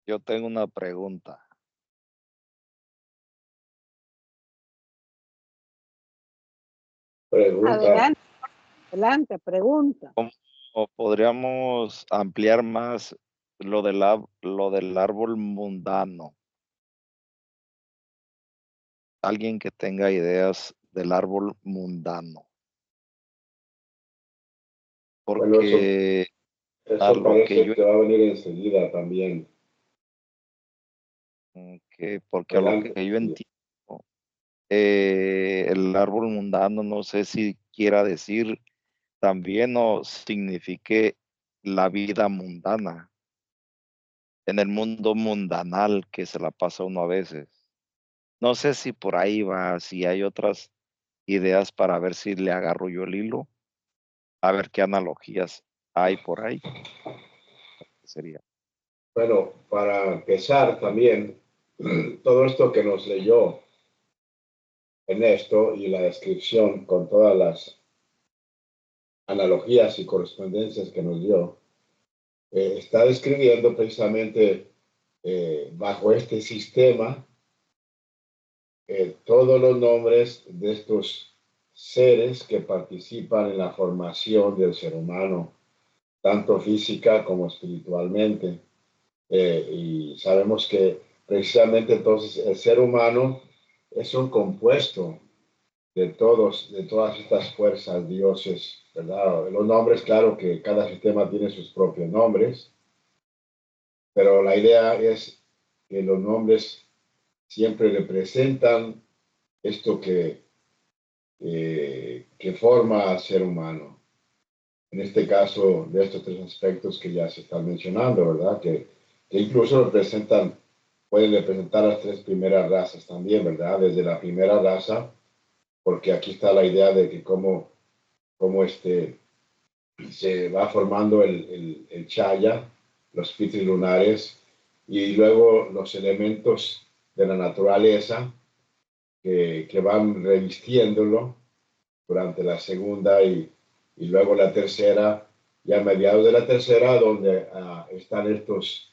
Yo tengo una pregunta. Pregunta. Adelante, adelante, pregunta. ¿Cómo podríamos ampliar más lo del árbol mundano? Alguien que tenga ideas del árbol mundano. Bueno, Porque a eso lo que parece yo que va a venir enseguida también. porque a lo que Adelante. yo entiendo, el árbol mundano, no sé si quiera decir también o signifique la vida mundana, en el mundo mundanal que se la pasa uno a veces. No sé si por ahí va, si hay otras ideas para ver si le agarro yo el hilo, a ver qué analogías hay por ahí, sería. Bueno, para empezar también, todo esto que nos leyó en esto y la descripción con todas las analogías y correspondencias que nos dio, está describiendo precisamente bajo este sistema todos los nombres de estos seres que participan en la formación del ser humano, tanto física como espiritualmente. Y sabemos que precisamente entonces el ser humano es un compuesto de todas estas fuerzas, dioses, ¿verdad? Los nombres, claro que cada sistema tiene sus propios nombres, pero la idea es que los nombres siempre representan esto que forma al ser humano. En este caso, de estos tres aspectos que ya se están mencionando, ¿verdad? Que incluso pueden representar las tres primeras razas también, ¿verdad? Desde la primera raza, porque aquí está la idea de que cómo se va formando el chaya, los lunares, y luego los elementos de la naturaleza que van revistiéndolo durante la segunda y luego la tercera, y a mediados de la tercera, donde están estos,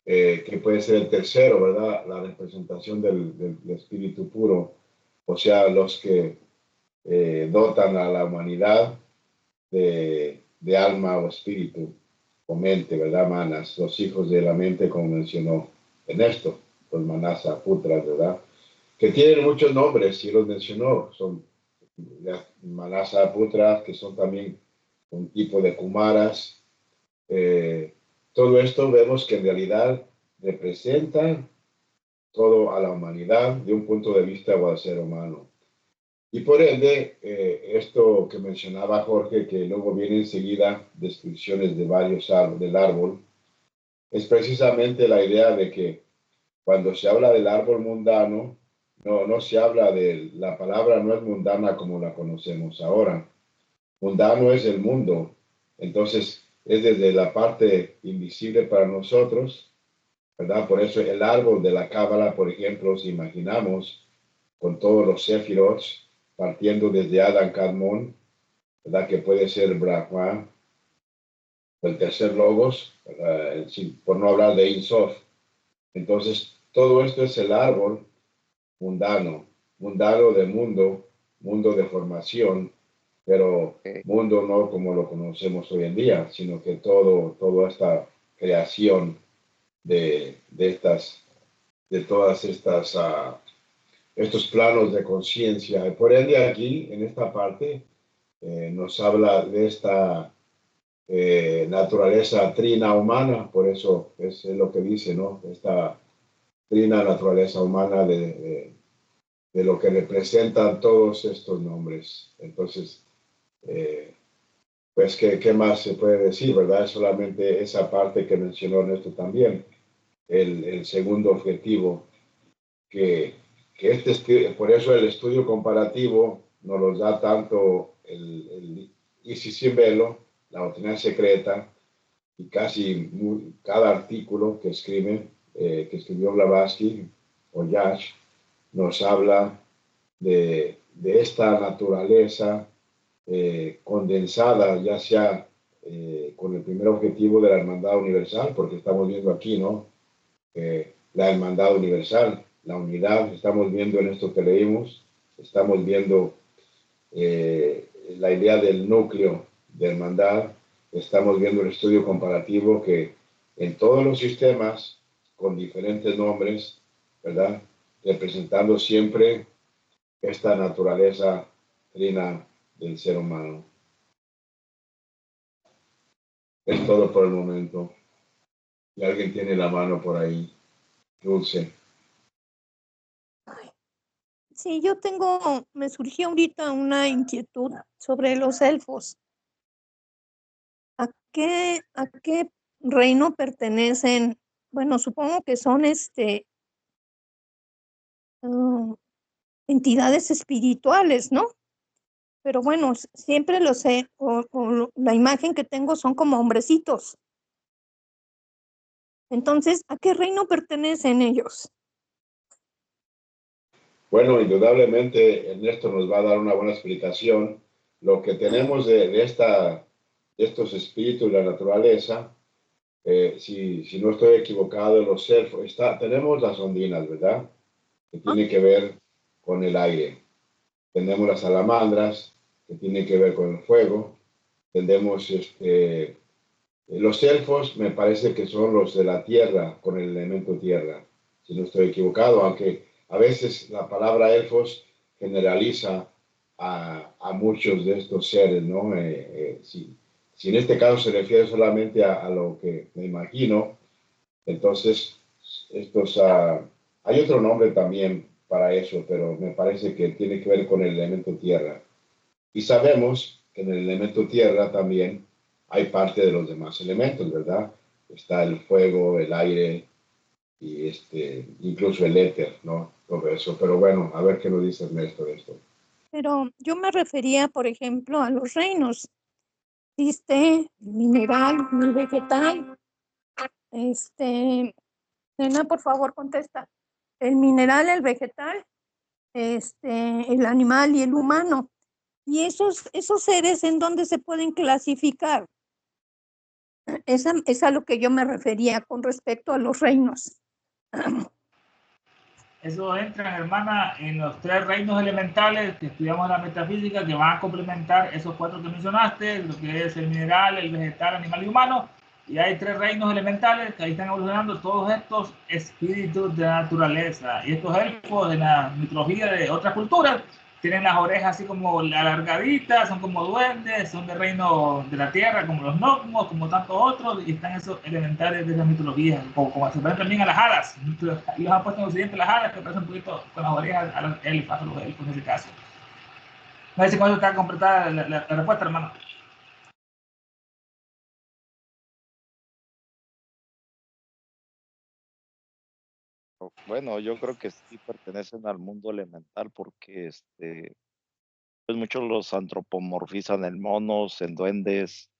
que puede ser el tercero, ¿verdad? La representación del espíritu puro, o sea, los que dotan a la humanidad de alma o espíritu o mente, ¿verdad? Manas, los hijos de la mente, como mencionó en esto, los manasa, putras, ¿verdad? Que tienen muchos nombres, y los mencionó, son las manasa, putras, que son también un tipo de kumaras. Eh, Todo esto vemos que en realidad representa todo a la humanidad de un punto de vista o al ser humano. Y por ende, esto que mencionaba Jorge, que luego viene enseguida descripciones de varios árboles del árbol, es precisamente la idea de que cuando se habla del árbol mundano, no se habla de, la palabra no es mundana como la conocemos ahora. Mundano es el mundo. Entonces, es desde la parte invisible para nosotros, ¿verdad? Por eso el árbol de la Cábala, por ejemplo, si imaginamos con todos los Sefirot, partiendo desde Adán Kadmon, ¿verdad? Que puede ser Brahma, el tercer Logos, por no hablar de Insof. Entonces, todo esto es el árbol mundano, mundano de mundo, mundo de formación, pero Ok. mundo no como lo conocemos hoy en día, sino que toda esta creación de todas estas, estos planos de conciencia. Y por ende aquí, en esta parte, nos habla de esta naturaleza trina humana, por eso es lo que dice, ¿no? Esta trina naturaleza humana de lo que representan todos estos nombres. Entonces, pues, ¿qué más se puede decir, verdad? Solamente esa parte que mencionó Ernesto también, el segundo objetivo, que, por eso el estudio comparativo nos los da tanto el Isis Velo, la doctrina secreta, y casi cada artículo que escribió Blavatsky o Yash, nos habla de esta naturaleza condensada, ya sea con el primer objetivo de la hermandad universal, porque estamos viendo aquí, ¿no? la hermandad universal, la unidad. Estamos viendo en esto que leímos, estamos viendo la idea del núcleo de hermandad, estamos viendo el estudio comparativo que en todos los sistemas, con diferentes nombres, ¿verdad? Representando siempre esta naturaleza trina del ser humano. Es todo por el momento. Y alguien tiene la mano por ahí. Dulce. Sí, me surgió ahorita una inquietud sobre los elfos. ¿A qué reino pertenecen? Bueno, supongo que son entidades espirituales, ¿no? Pero bueno, siempre lo sé, la imagen que tengo son como hombrecitos. Entonces, ¿a qué reino pertenecen ellos? Bueno, indudablemente Ernesto nos va a dar una buena explicación. Lo que tenemos de estos espíritus de la naturaleza, si no estoy equivocado, los elfos, tenemos las ondinas, ¿verdad? Que tiene que ver con el aire. Tenemos las salamandras, que tienen que ver con el fuego. Tenemos los elfos, me parece que son los de la tierra, con el elemento tierra, si no estoy equivocado, aunque a veces la palabra elfos generaliza a muchos de estos seres, ¿no? Si en este caso se refiere solamente a lo que me imagino, entonces hay otro nombre también para eso, pero me parece que tiene que ver con el elemento tierra. Y sabemos que en el elemento tierra también hay parte de los demás elementos, ¿verdad? Está el fuego, el aire y incluso el éter, ¿no? Todo eso. Pero bueno, a ver qué nos dice Ernesto de esto. Pero yo me refería, por ejemplo, a los reinos. Existe el mineral, el vegetal. Nena, por favor, contesta. El mineral, el vegetal, el animal y el humano. ¿Y esos seres en dónde se pueden clasificar? Es a lo que yo me refería con respecto a los reinos. Eso entra, hermana, en los 3 reinos elementales que estudiamos en la metafísica, que van a complementar esos 4 que mencionaste, lo que es el mineral, el vegetal, animal y humano. Y hay 3 reinos elementales que ahí están evolucionando todos estos espíritus de la naturaleza. Y estos elfos de la mitología de otras culturas tienen las orejas así como alargaditas, son como duendes, son del reino de la tierra, como los gnomos, como tantos otros, y están esos elementales de la mitología, como se ven también a las hadas. Y los han puesto en Occidente las hadas, que parecen un poquito con las orejas a los elfos en ese caso. No sé si con eso está completada la respuesta, hermano. Bueno, yo creo que sí pertenecen al mundo elemental porque pues muchos los antropomorfizan en monos, en duendes,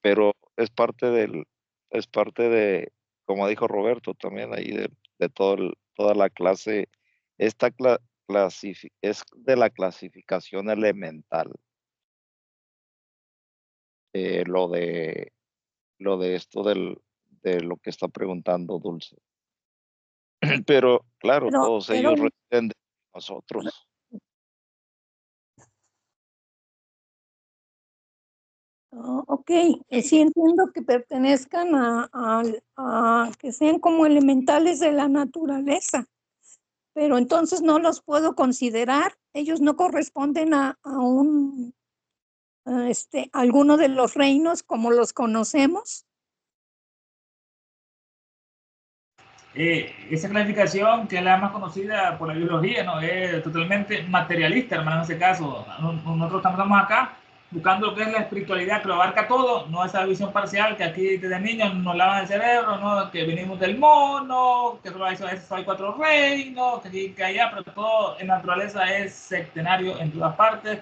pero es parte de, como dijo Roberto también ahí de toda la clase, esta es de la clasificación elemental. Lo de esto de lo que está preguntando Dulce. Pero claro, todos ellos residen de nosotros. Ok, sí entiendo que pertenezcan que sean como elementales de la naturaleza, pero entonces no los puedo considerar, ellos no corresponden a alguno de los reinos como los conocemos. Esa clasificación, que es la más conocida por la biología, ¿no? Es totalmente materialista, hermano, en ese caso. Nosotros estamos acá buscando lo que es la espiritualidad, que lo abarca todo, no esa visión parcial que aquí desde niños nos lavan el cerebro, ¿no? Que venimos del mono, que solo hay 4 reinos, que aquí, que allá, pero todo en naturaleza es sectenario en todas partes.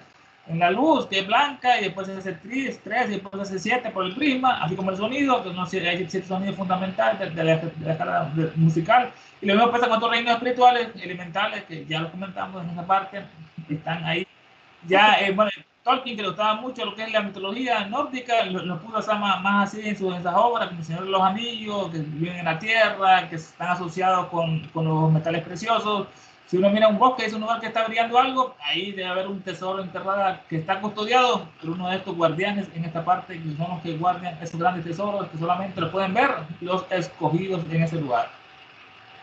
En la luz, que es blanca, y después se hace 3, y después se hace 7 por el prisma, así como el sonido, que no hay 7 sonidos fundamentales de la escala musical. Y lo mismo pasa con otros reinos espirituales, elementales, que ya lo comentamos en esa parte, que están ahí Ya, bueno, Tolkien, que le gustaba mucho lo que es la mitología nórdica, lo pudo hacer más así en esas obras, como el Señor de los Anillos, que viven en la tierra, que están asociados con los metales preciosos. Si uno mira un bosque, es un lugar que está brillando algo, ahí debe haber un tesoro enterrado que está custodiado por uno de estos guardianes en esta parte, que son los que guardan esos grandes tesoros, que solamente lo pueden ver los escogidos en ese lugar.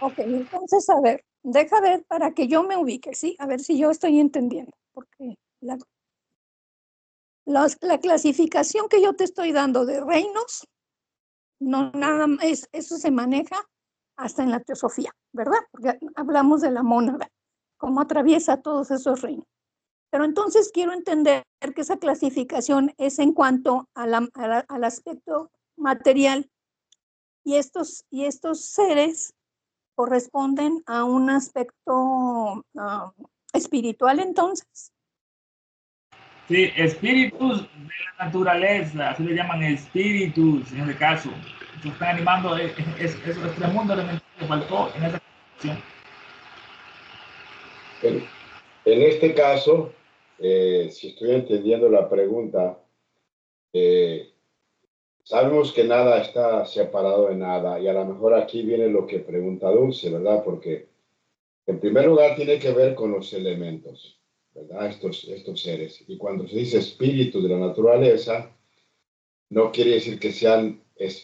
Ok, entonces, a ver, deja ver para que yo me ubique, ¿sí? A ver si yo estoy entendiendo, porque la clasificación que yo te estoy dando de reinos, no nada más, eso se maneja hasta en la teosofía, ¿verdad? Porque hablamos de la mónada, cómo atraviesa todos esos reinos. Pero entonces quiero entender que esa clasificación es en cuanto al aspecto material, y estos seres corresponden a un aspecto espiritual, entonces. Sí, espíritus de la naturaleza, así le llaman espíritus en este caso. Se están animando este mundo elemental que faltó en esa situación. En este caso, si estoy entendiendo la pregunta, sabemos que nada está separado de nada, y a lo mejor aquí viene lo que pregunta Dulce, ¿verdad? Porque en primer lugar tiene que ver con los elementos, ¿verdad? Estos seres. Y cuando se dice espíritu de la naturaleza, no quiere decir que sean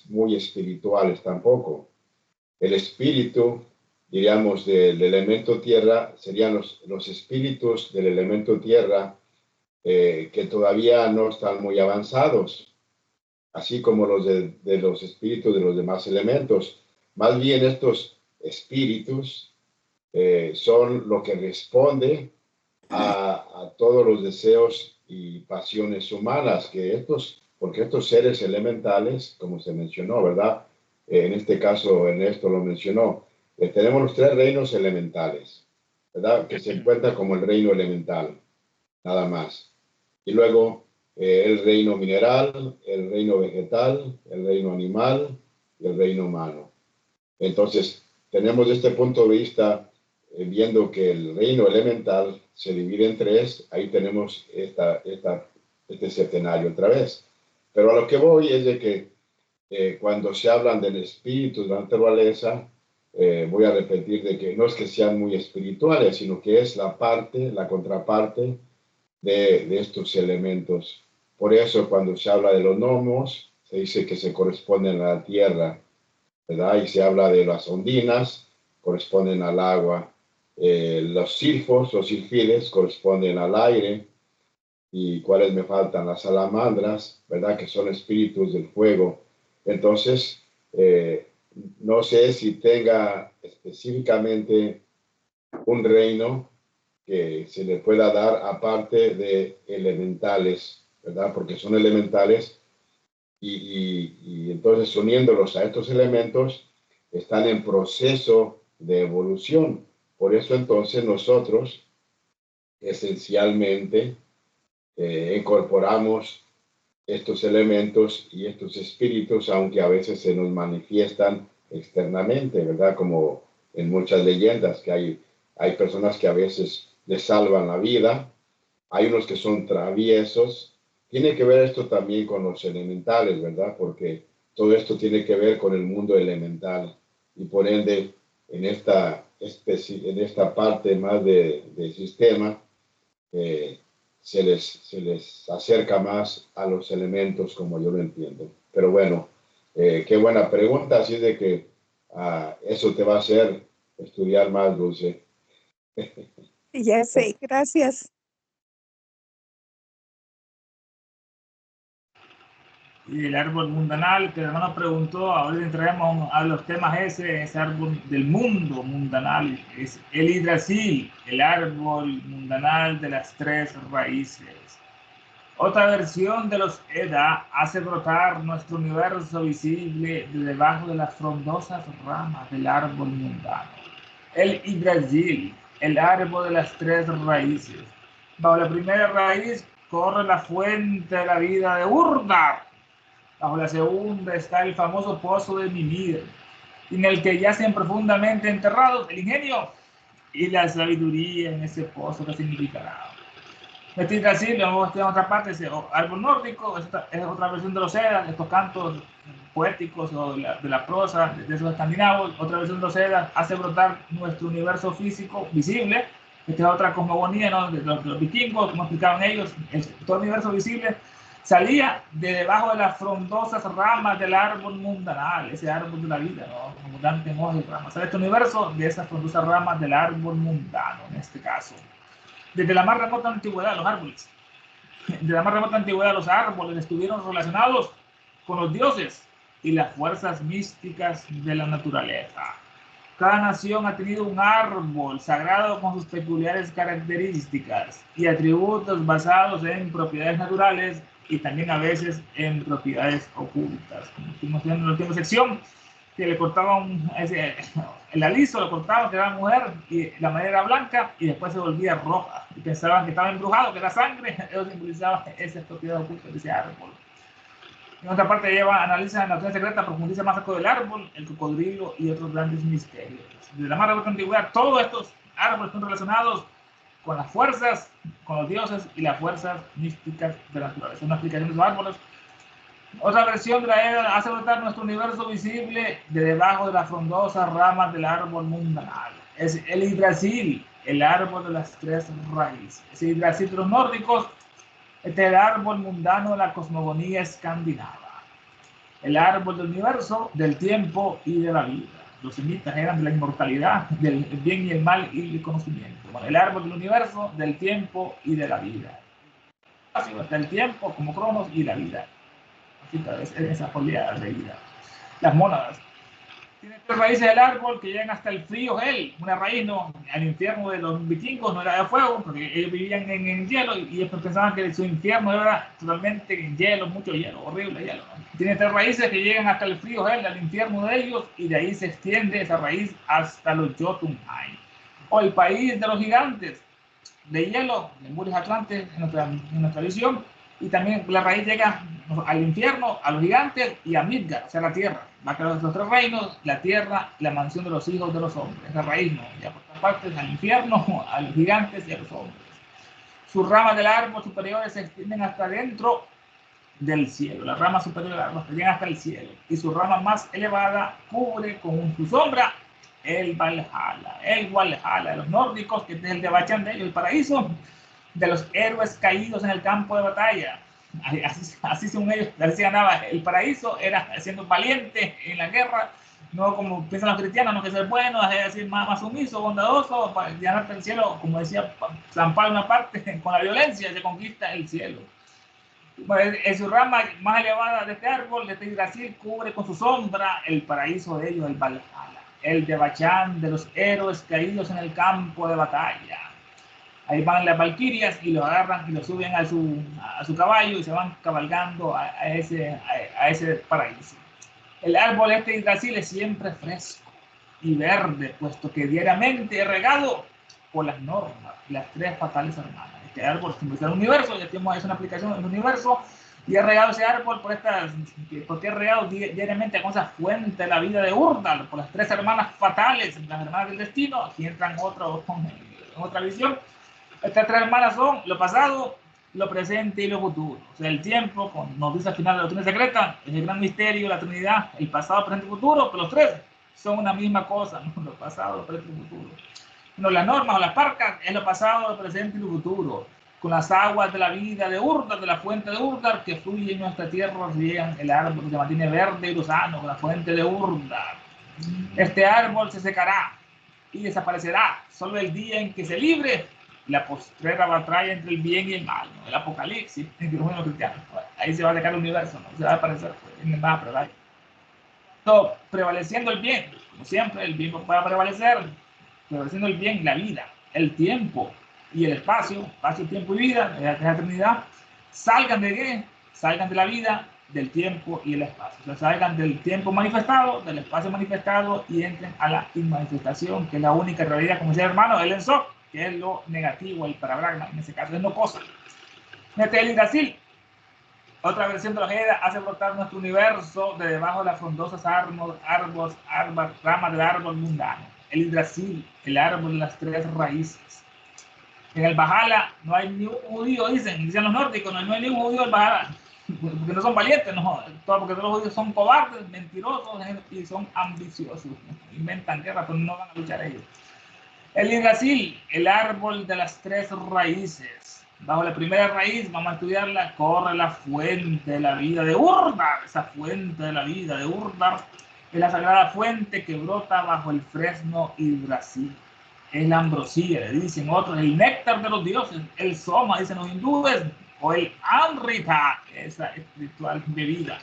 muy espirituales tampoco. El espíritu, diríamos, del elemento tierra, serían los espíritus del elemento tierra que todavía no están muy avanzados, así como los de los espíritus de los demás elementos. Más bien estos espíritus son lo que responde a todos los deseos y pasiones humanas, porque estos seres elementales, como se mencionó, ¿verdad? En este caso, Ernesto lo mencionó, tenemos los tres reinos elementales, ¿verdad? Que se encuentra como el reino elemental, nada más. Y luego el reino mineral, el reino vegetal, el reino animal y el reino humano. Entonces, tenemos desde este punto de vista, viendo que el reino elemental se divide en tres, ahí tenemos este septenario otra vez. Pero a lo que voy es de que cuando se hablan del espíritu de la naturaleza, voy a repetir de que no es que sean muy espirituales, sino que es la contraparte de estos elementos. Por eso cuando se habla de los gnomos, se dice que se corresponden a la tierra, ¿verdad? Y se habla de las ondinas, corresponden al agua. Los silfos, los silfides, corresponden al aire. ¿Y cuáles me faltan? Las salamandras, ¿verdad? Que son espíritus del fuego. Entonces, no sé si tenga específicamente un reino que se le pueda dar aparte de elementales, ¿verdad? Porque son elementales y entonces uniéndolos a estos elementos están en proceso de evolución. Por eso entonces nosotros esencialmente incorporamos estos elementos y estos espíritus, aunque a veces se nos manifiestan externamente, ¿verdad? Como en muchas leyendas, que hay personas que a veces les salvan la vida, hay unos que son traviesos. Tiene que ver esto también con los elementales, ¿verdad? Porque todo esto tiene que ver con el mundo elemental y por ende en esta parte más de sistema se les acerca más a los elementos como yo lo entiendo. Pero bueno, qué buena pregunta, así de que eso te va a hacer estudiar más, Dulce. Ya sé, gracias. Y el árbol mundanal, que el hermano preguntó, ahora entraremos a los temas ese árbol del mundo mundanal, es el Yggdrasil, el árbol mundanal de las tres raíces. Otra versión de los Edda hace brotar nuestro universo visible de debajo de las frondosas ramas del árbol mundano. El Yggdrasil, el árbol de las tres raíces. Bajo la primera raíz corre la fuente de la vida de Urdar. Bajo la segunda está el famoso pozo de Mimir, en el que yacen profundamente enterrados el ingenio y la sabiduría en ese pozo que significará. Este Yggdrasil, lo hemos estudiado en otra parte, es árbol nórdico, es otra versión de los Eddas, estos cantos poéticos o de la prosa de esos escandinavos. Otra versión de los Eddas hace brotar nuestro universo físico visible. Esta es otra cosmogonía, ¿no? de los vikingos, como explicaban ellos, todo el universo visible salía de debajo de las frondosas ramas del árbol mundanal, ese árbol de la vida, ¿no? Abundante en hojas y ramas. Sale este universo de esas frondosas ramas del árbol mundano, en este caso. Desde la más remota antigüedad, los árboles. Desde la más remota antigüedad, los árboles estuvieron relacionados con los dioses y las fuerzas místicas de la naturaleza. Cada nación ha tenido un árbol sagrado con sus peculiares características y atributos basados en propiedades naturales y también a veces en propiedades ocultas. Como estuvimos viendo en la última sección, que le cortaban el aliso, lo cortaban, que era mujer, y la madera era blanca y después se volvía roja. Y pensaban que estaba embrujado, que era sangre. Eso simbolizaba esas propiedades ocultas de ese árbol. En otra parte, analiza la naturaleza secreta, profundiza más acerca del árbol, el cocodrilo y otros grandes misterios. Desde la más remota antigüedad, todos estos árboles están relacionados con las fuerzas, con los dioses y las fuerzas místicas de la naturaleza. Una explicación de los árboles. Otra versión de la Edda hace brotar nuestro universo visible de debajo de las frondosas ramas del árbol mundanal. Es el Yggdrasil, el árbol de las tres raíces. Es el Yggdrasil de los nórdicos. Este es el árbol mundano de la cosmogonía escandinava. El árbol del universo, del tiempo y de la vida. Los semitas eran de la inmortalidad, del bien y el mal y el conocimiento. Bueno, el árbol del universo, del tiempo y de la vida. Así está el tiempo como cronos y la vida. Es esa oleada de vida. Las mónadas. Tiene tres raíces del árbol que llegan hasta el frío gel. Una raíz no, al infierno de los vikingos no era de fuego, porque ellos vivían en hielo y ellos pensaban que su infierno era totalmente en hielo, mucho hielo, horrible hielo, ¿no? Tiene tres raíces que llegan hasta el frío gel, al infierno de ellos, y de ahí se extiende esa raíz hasta los Jotunheim. O el país de los gigantes de hielo, de Muris Atlantes, en nuestra visión. Y también la raíz llega al infierno, a los gigantes y a Midgard, o sea, la tierra. Va a crear los tres reinos, la tierra, la mansión de los hijos de los hombres. Esa raíz no, ya por todas partes, al infierno, a los gigantes y a los hombres. Sus ramas del árbol superiores se extienden hasta dentro del cielo. Las ramas superiores del árbol llegan hasta el cielo. Y su rama más elevada cubre con su sombra el Valhalla. El Valhalla de los nórdicos, que es el de Bachan de ellos, el paraíso de los héroes caídos en el campo de batalla. Así según ellos, así se ganaba el paraíso, era siendo valiente en la guerra, no como piensan los cristianos, no que ser bueno, es decir, más sumiso, bondadoso, para ganarte el cielo, como decía San Pablo en una parte, con la violencia se conquista el cielo. Bueno, en su rama más elevada de este árbol, de este Yggdrasil, cubre con su sombra el paraíso de ellos, el Valhalla, el de Bachan, de los héroes caídos en el campo de batalla. Ahí van las valquirias y lo agarran y lo suben a su caballo y se van cabalgando a ese paraíso. El árbol este Yggdrasil es siempre fresco y verde, puesto que diariamente es regado por las normas, las tres fatales hermanas. Este árbol simboliza el universo, ya tenemos una aplicación del universo, y he regado ese árbol porque he regado diariamente con esa fuente de la vida de Urdal, por las tres hermanas fatales, las hermanas del destino. Aquí entran en otra visión. Estas tres hermanas son lo pasado, lo presente y lo futuro. O sea, el tiempo, nos dice al final de la doctrina secreta, es el gran misterio, la Trinidad, el pasado, presente y futuro, pero los tres son una misma cosa, ¿no? Lo pasado, lo presente y lo futuro. No, las normas o las parcas es lo pasado, lo presente y lo futuro. Con las aguas de la vida de Urdar, de la fuente de Urdar, que fluye en nuestra tierra, riegan el árbol que se mantiene verde y lozano, con la fuente de Urdar. Este árbol se secará y desaparecerá solo el día en que se libre la postrera batalla entre el bien y el mal, ¿no? El apocalipsis entre los cristianos. Ahí se va a dejar el universo, ¿no? Se va a aparecer en el mapa, ¿verdad? Prevaleciendo el bien, como siempre, el bien va a prevalecer, prevaleciendo el bien, la vida, el tiempo y el espacio, tiempo y vida, de la Trinidad, salgan de qué? Salgan de la vida, del tiempo y el espacio. O sea, salgan del tiempo manifestado, del espacio manifestado y entren a la inmanifestación, que es la única realidad, como decía el hermano, el Ensoc, que es lo negativo, el parabragma, en ese caso es no cosa. Este es el Yggdrasil. Otra versión de los Eddas hace brotar nuestro universo de debajo de las frondosas ramas del árbol mundano. El Yggdrasil, el árbol de las tres raíces. En el Valhalla no hay ni un judío, dicen los nórdicos, no hay ni un judío en el Valhalla, porque no son valientes, no, porque todos los judíos son cobardes, mentirosos y son ambiciosos, inventan guerra, pero no van a luchar ellos. El Yggdrasil, el árbol de las tres raíces. Bajo la primera raíz, vamos a estudiarla, corre la fuente de la vida de Urdar. Esa fuente de la vida de Urdar es la sagrada fuente que brota bajo el fresno Yggdrasil. Es la ambrosía, le dicen otros, el néctar de los dioses, el soma, dicen los hindúes, o el amrita, esa espiritual bebida.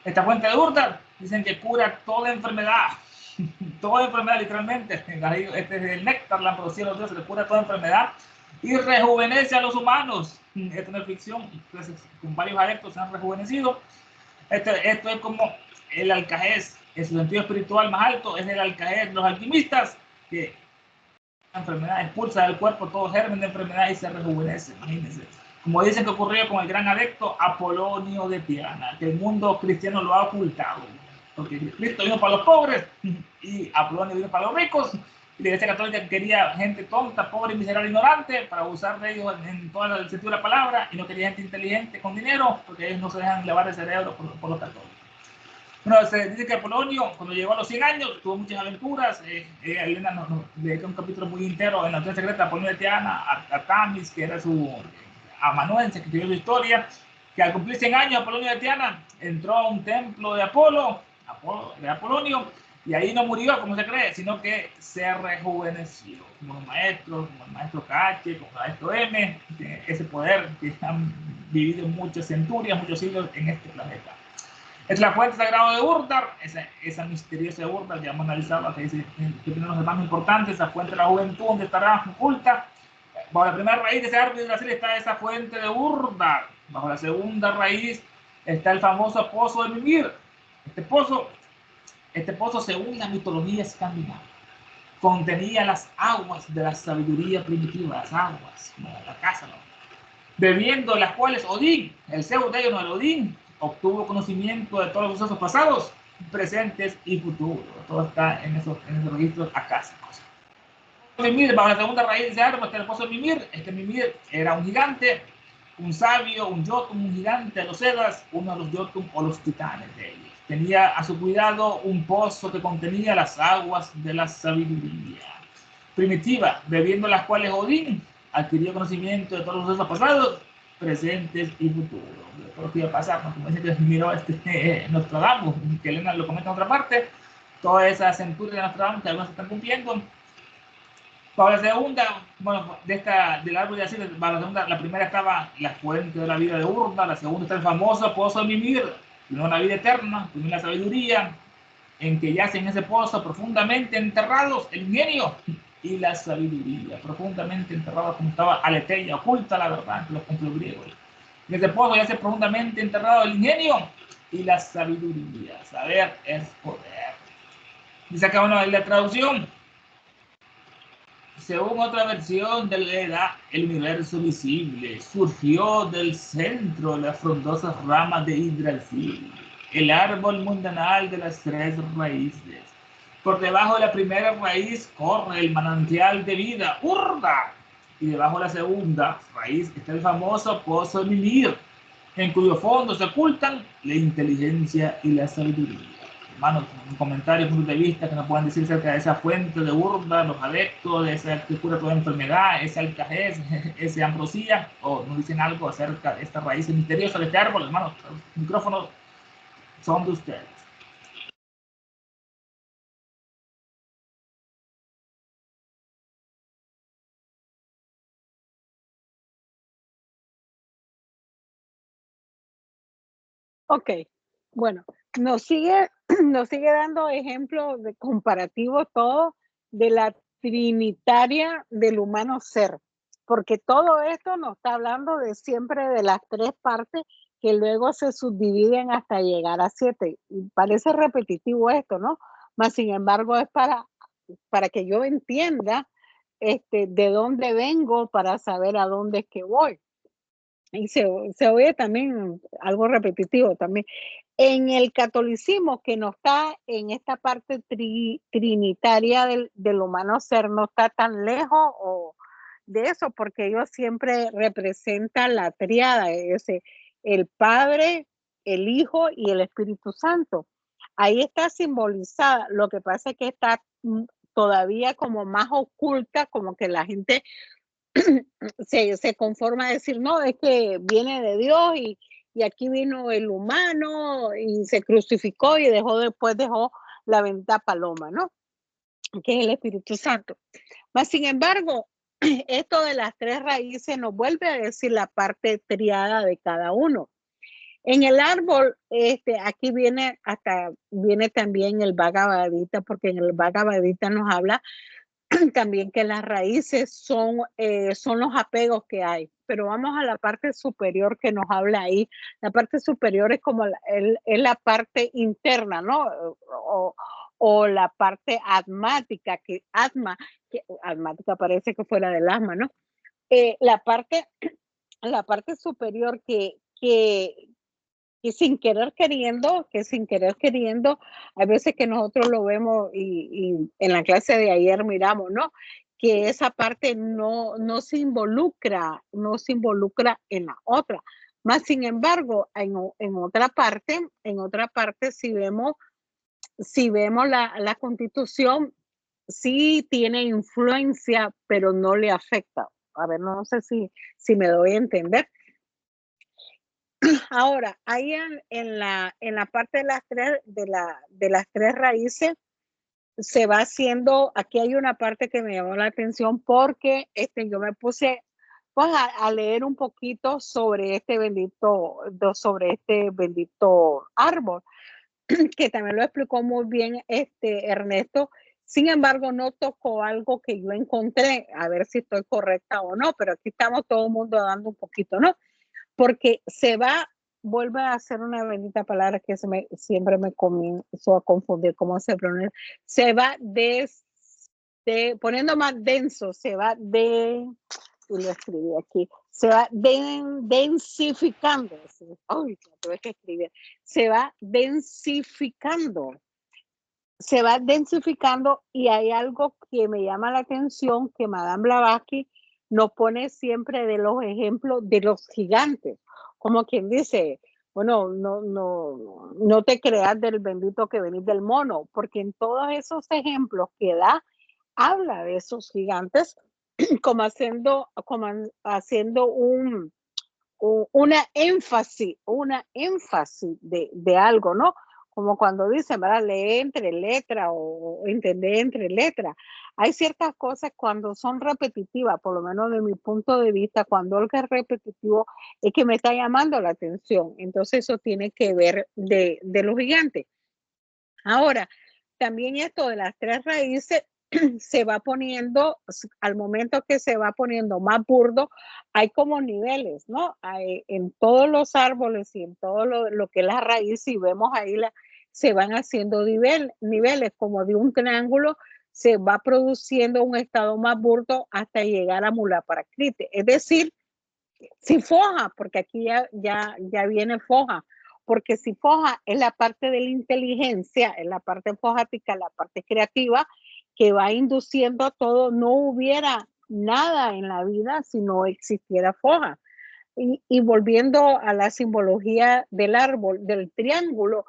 Esta fuente de Urdar dicen que cura toda enfermedad. Toda enfermedad, literalmente. Este es el néctar, la ambrosía de los dioses, le cura toda enfermedad y rejuvenece a los humanos. Esto no es ficción, entonces, con varios adeptos se han rejuvenecido. Esto es como el alcajés, en su sentido espiritual más alto, es el alcajés de los alquimistas, que la enfermedad expulsa del cuerpo todo germen de enfermedad y se rejuvenece, imagínense. Como dicen que ocurrió con el gran adepto Apolonio de Tiana, que el mundo cristiano lo ha ocultado, porque Cristo vino para los pobres y Apolonio vino para los ricos, y la Iglesia Católica quería gente tonta, pobre, miserable, ignorante, para usar de ellos en todo el sentido de la palabra, y no quería gente inteligente con dinero, porque ellos no se dejan lavar el cerebro por los católicos. Bueno, se dice que Apolonio, cuando llegó a los 100 años, tuvo muchas aventuras. Elena nos dedica un capítulo muy entero en la Doctrina Secreta de Apolonio de Tiana, a Tamis, que era su amanuense, que escribió su historia, que al cumplir 100 años Apolonio de Tiana entró a un templo de Apolonio, y ahí no murió, como se cree, sino que se rejuveneció, como los maestros, como el maestro Cache, como el maestro M, ese poder que han vivido muchas centurias, muchos siglos en este planeta. Es la fuente sagrada de Urdar, esa misteriosa Urdar, ya hemos analizado, que dice que tiene los más importantes, esa fuente de la juventud, donde estará oculta. Bajo la primera raíz de ese árbol de Brasil está esa fuente de Urdar. Bajo la segunda raíz está el famoso pozo de Mimir. Este pozo, según la mitología escandinava, contenía las aguas de la sabiduría primitiva, las aguas, como la casa, ¿no? Bebiendo las cuales Odín, el Zeus de ellos, no el Odín, obtuvo conocimiento de todos los sucesos pasados, presentes y futuros. Todo está en esos registros acásicos. Mimir, bajo la segunda raíz de ese árbol está el pozo de Mimir. Este Mimir era un gigante, un sabio, un Jotun, un gigante de los Edas, uno de los Jotun o los titanes de ellos. Tenía a su cuidado un pozo que contenía las aguas de la sabiduría primitiva, bebiendo las cuales Odín adquirió conocimiento de todos los sucesos pasados, presentes y futuros. De todo lo que iba a pasar, ¿no? Como dice que miró Nostradamus, que Elena lo comenta en otra parte, toda esa centuria de Nostradamus que algunos se están cumpliendo. Bajo la segunda, bueno, del árbol de Asir, bajo la segunda, la primera estaba la fuente de la vida de Urda, la segunda está el famoso pozo de Mimir, primero la vida eterna, primero la sabiduría, en que yacen en ese pozo profundamente enterrados el ingenio y la sabiduría, profundamente enterrados, como estaba Aletheia, oculta la verdad entre los pueblos griegos. En ese pozo yace profundamente enterrado el ingenio y la sabiduría. Saber es poder. Dice acá bueno, en la traducción, según otra versión de la edad, el universo visible surgió del centro de las frondosas ramas de Yggdrasil, el árbol mundanal de las tres raíces. Por debajo de la primera raíz corre el manantial de vida, Urdar, y debajo de la segunda raíz está el famoso pozo de Mimir, en cuyo fondo se ocultan la inteligencia y la sabiduría. Hermanos, un comentario, punto de vista que nos puedan decir acerca de esa fuente de Urdar, los adeptos, de esa que cura toda enfermedad, ese alcajés, ese ambrosía, o nos dicen algo acerca de esta raíz misteriosa de este árbol. Hermanos, los micrófonos son de ustedes. Ok, bueno, nos sigue dando ejemplos de comparativo todo de la trinitaria del humano ser, porque todo esto nos está hablando de siempre de las tres partes que luego se subdividen hasta llegar a 7. Y parece repetitivo esto, ¿no? Mas sin embargo es para que yo entienda de dónde vengo para saber a dónde es que voy. Y se oye también algo repetitivo también. En el catolicismo, que no está en esta parte trinitaria del humano ser, no está tan lejos de eso, porque ellos siempre representan la triada, el Padre, el Hijo y el Espíritu Santo. Ahí está simbolizada. Lo que pasa es que está todavía como más oculta, como que la gente se conforma a decir, no, es que viene de Dios y aquí vino el humano y se crucificó y después dejó la bendita paloma, ¿no? Que es el Espíritu Santo. Mas, sin embargo, esto de las tres raíces nos vuelve a decir la parte triada de cada uno. En el árbol, aquí viene también el Bhagavad Gita, porque en el Bhagavad Gita nos habla también que las raíces son los apegos que hay. Pero vamos a la parte superior que nos habla ahí. La parte superior es como es la parte interna, ¿no? O la parte atmática, que atmática parece que fuera del asma, ¿no? La parte superior que sin querer queriendo, hay veces que nosotros lo vemos y en la clase de ayer miramos, ¿no? Que esa parte no se involucra en la otra. Más sin embargo, en otra parte, si vemos la Constitución, sí tiene influencia, pero no le afecta. A ver, no sé si me doy a entender. Ahora, ahí en la parte de las tres raíces se va haciendo, aquí hay una parte que me llamó la atención porque yo me puse pues, a leer un poquito sobre este bendito árbol, que también lo explicó muy bien Ernesto. Sin embargo, no tocó algo que yo encontré, a ver si estoy correcta o no, pero aquí estamos todo el mundo dando un poquito, ¿no? Porque vuelve a hacer una bendita palabra que siempre me comienzo a confundir cómo se pronuncia. Se va poniendo más denso, y lo escribí aquí, se va densificando. Ay, lo tuve que escribir. Se va densificando y hay algo que me llama la atención que Madame Blavatsky nos pone siempre de los ejemplos de los gigantes, como quien dice, bueno, no te creas del bendito que venís del mono, porque en todos esos ejemplos que da, habla de esos gigantes como haciendo una énfasis de algo, ¿no? Como cuando dicen, ¿verdad? Lee entre letras o entender entre letras. Hay ciertas cosas cuando son repetitivas, por lo menos de mi punto de vista, cuando algo es repetitivo es que me está llamando la atención. Entonces eso tiene que ver de los gigantes. Ahora, también esto de las tres raíces se va poniendo, al momento que se va poniendo más burdo, hay como niveles, ¿no? En todos los árboles y en todo lo que es la raíz, y vemos ahí, se van haciendo niveles, como de un triángulo, se va produciendo un estado más burdo hasta llegar a Mula Prakriti. Es decir, si foja, porque aquí ya viene foja, porque si foja es la parte de la inteligencia, es la parte fojática, la parte creativa, que va induciendo a todo, no hubiera nada en la vida si no existiera foja. Y volviendo a la simbología del árbol, del triángulo,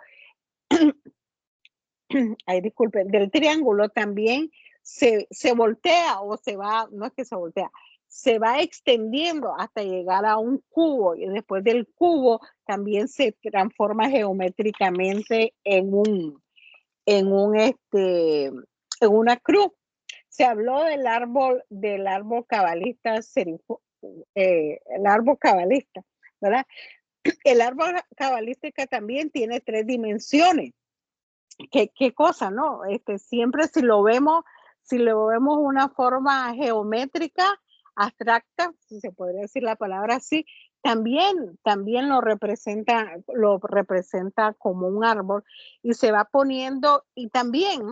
del triángulo también se voltea o se va, no es que se voltea, se va extendiendo hasta llegar a un cubo y después del cubo también se transforma geométricamente en una cruz. Se habló del árbol cabalista, el árbol cabalista, ¿verdad? El árbol cabalística también tiene 3 dimensiones. ¿Qué cosa, no? Siempre si lo vemos una forma geométrica, abstracta, si se podría decir la palabra así, también lo representa como un árbol y se va poniendo, y también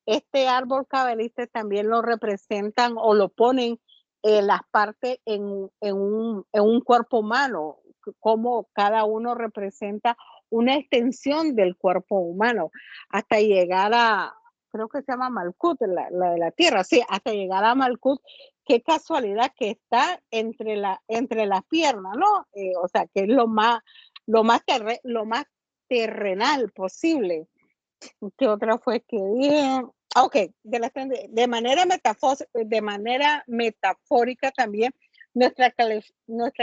este árbol cabalista también lo representan o lo ponen las partes en un cuerpo humano, como cada uno representa una extensión del cuerpo humano, hasta llegar a, creo que se llama Malkut, la de la tierra, sí, hasta llegar a Malkut, qué casualidad que está entre las piernas, ¿no? O sea, que es lo más terrenal posible. ¿Qué otra fue que dije? Ok, de manera metafórica también, nuestra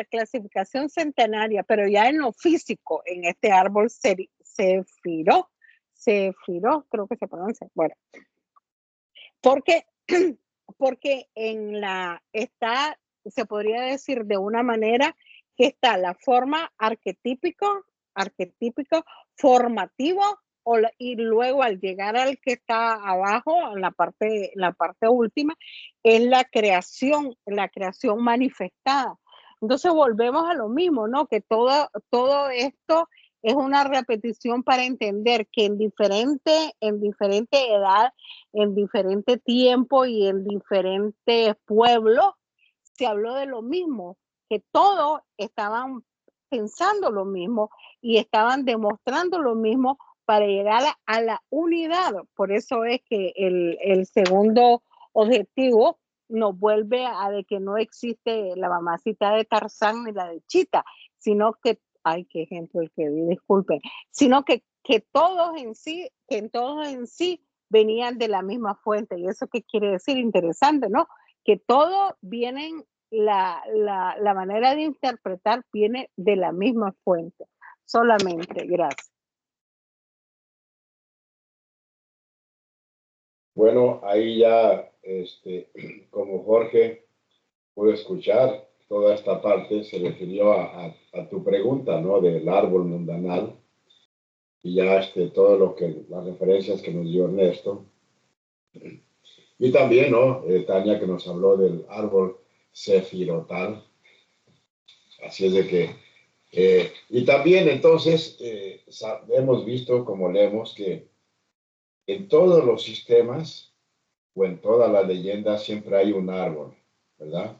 clasificación centenaria, pero ya en lo físico, en este árbol Cefiro, creo que se pronuncia, bueno, porque se podría decir de una manera que está la forma arquetípico, formativo, y luego al llegar al que está abajo, en la parte última, es la creación manifestada. Entonces volvemos a lo mismo, ¿no? Que todo esto es una repetición para entender que en diferente edad, en diferente tiempo y en diferentes pueblos, se habló de lo mismo, que todos estaban pensando lo mismo y estaban demostrando lo mismo para llegar a la unidad. Por eso es que el segundo objetivo nos vuelve a de que no existe la mamacita de Tarzán ni la de Chita, sino que, ay, qué ejemplo el que di, disculpen, sino que todos en sí venían de la misma fuente. ¿Y eso qué quiere decir? Interesante, ¿no? Que todos vienen, la manera de interpretar viene de la misma fuente. Solamente, gracias. Bueno, ahí ya, como Jorge pudo escuchar, toda esta parte se refirió a tu pregunta, ¿no? Del árbol mundanal. Y ya todo las referencias que nos dio Ernesto. Y también, ¿no? Tania, que nos habló del árbol sefirotal. Así es de que, y también entonces hemos visto, como leemos, que en todos los sistemas o en todas las leyendas siempre hay un árbol, ¿verdad?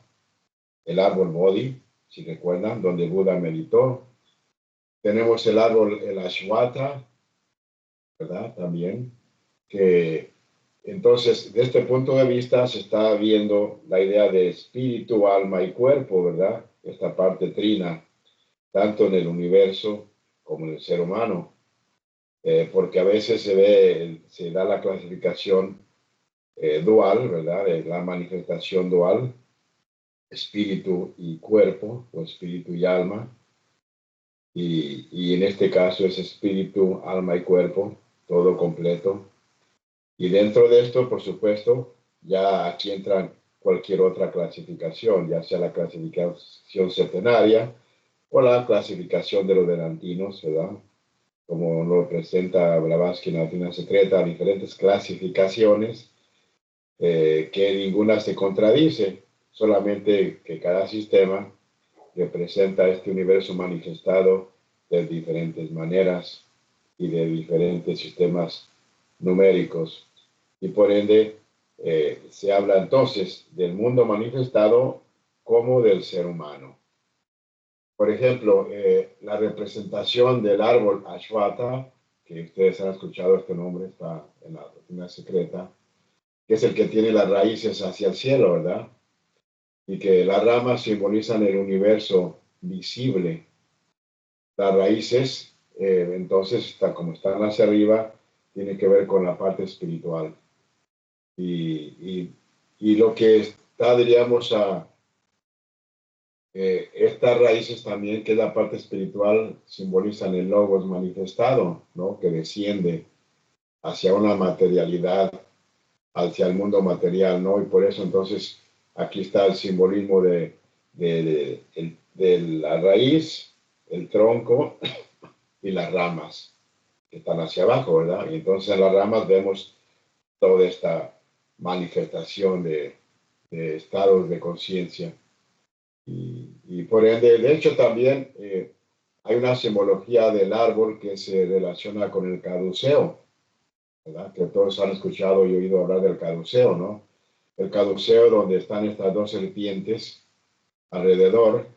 El árbol Bodhi, si recuerdan, donde Buda meditó. Tenemos el árbol, el Ashwata, ¿verdad? También, que entonces, desde este punto de vista se está viendo la idea de espíritu, alma y cuerpo, ¿verdad? Esta parte trina, tanto en el universo como en el ser humano, porque a veces se da la clasificación dual, ¿verdad? De la manifestación dual, espíritu y cuerpo, o espíritu y alma, y en este caso es espíritu, alma y cuerpo, todo completo. Y dentro de esto, por supuesto, ya aquí entra cualquier otra clasificación, ya sea la clasificación centenaria o la clasificación de los vedantinos, ¿verdad? Como lo presenta Blavatsky en la Doctrina Secreta, diferentes clasificaciones que ninguna se contradice, solamente que cada sistema representa este universo manifestado de diferentes maneras y de diferentes sistemas numéricos. Y por ende, se habla entonces del mundo manifestado como del ser humano. Por ejemplo, la representación del árbol Ashwata, que ustedes han escuchado este nombre, está en la Doctrina Secreta, que es el que tiene las raíces hacia el cielo, ¿verdad? Y que las ramas simbolizan el universo visible. Las raíces, entonces, como están hacia arriba, tiene que ver con la parte espiritual. Y lo que está, diríamos, estas raíces también, que es la parte espiritual, simbolizan el logos manifestado, ¿no? Que desciende hacia una materialidad, hacia el mundo material, ¿no? Y por eso entonces aquí está el simbolismo de la raíz, el tronco y las ramas que están hacia abajo, ¿verdad? Y entonces en las ramas vemos toda esta manifestación de estados de conciencia. Y por ende, de hecho también hay una simbología del árbol que se relaciona con el caduceo, ¿verdad? Que todos han escuchado y oído hablar del caduceo, ¿no? El caduceo donde están estas dos serpientes alrededor,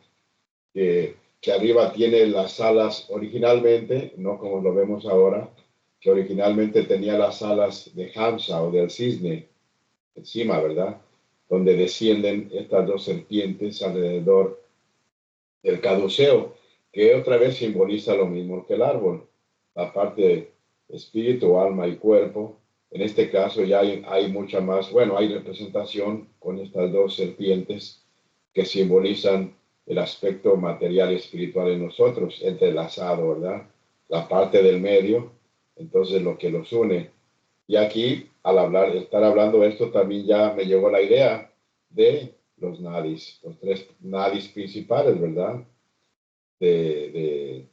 que arriba tiene las alas originalmente, no como lo vemos ahora, que originalmente tenía las alas de Hamsa o del cisne encima, ¿verdad? donde descienden estas dos serpientes alrededor del caduceo, que otra vez simboliza lo mismo que el árbol, la parte de espíritu, alma y cuerpo. En este caso ya hay mucha más, bueno, hay representación con estas dos serpientes que simbolizan el aspecto material y espiritual en nosotros, entrelazado, ¿verdad? La parte del medio, entonces lo que los une. Y aquí, al estar hablando de esto, también ya me llegó la idea de los nadis, los tres nadis principales, ¿verdad? De